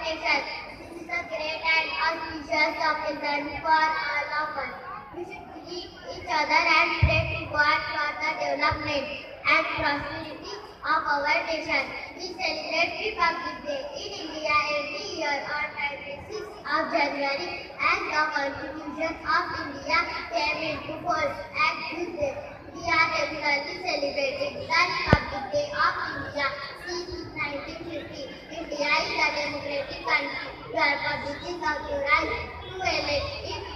nation. This is a great and auspicious occasion for all of us. We should greet each other and pray to God for the development and prosperity of our nation. We celebrate Republic Day in India every year on 26th of January as the Constitution of India came into force at this day. We are regularly celebrating the Republic Day of India since 1950. India is a democratic country where public is authorized to elect its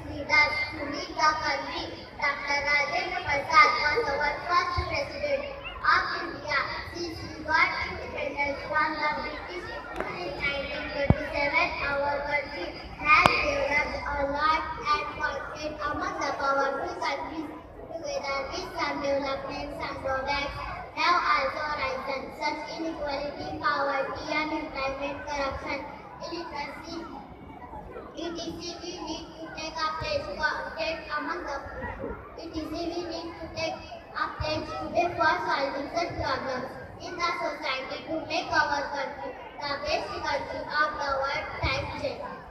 leaders to lead the country. Dr. Rajendra Prasad was our first president of India since we got independence from the British rule in 1947. Our country has developed a lot and counted among the powerful countries. Together with some developments and drawbacks have also arisen, such inequality, poverty, unemployment, corruption, illiteracy. etc. We need to take a place among the etc. We need to take a place today for solving such problems in the society to make our country the best country of the world. Thank you.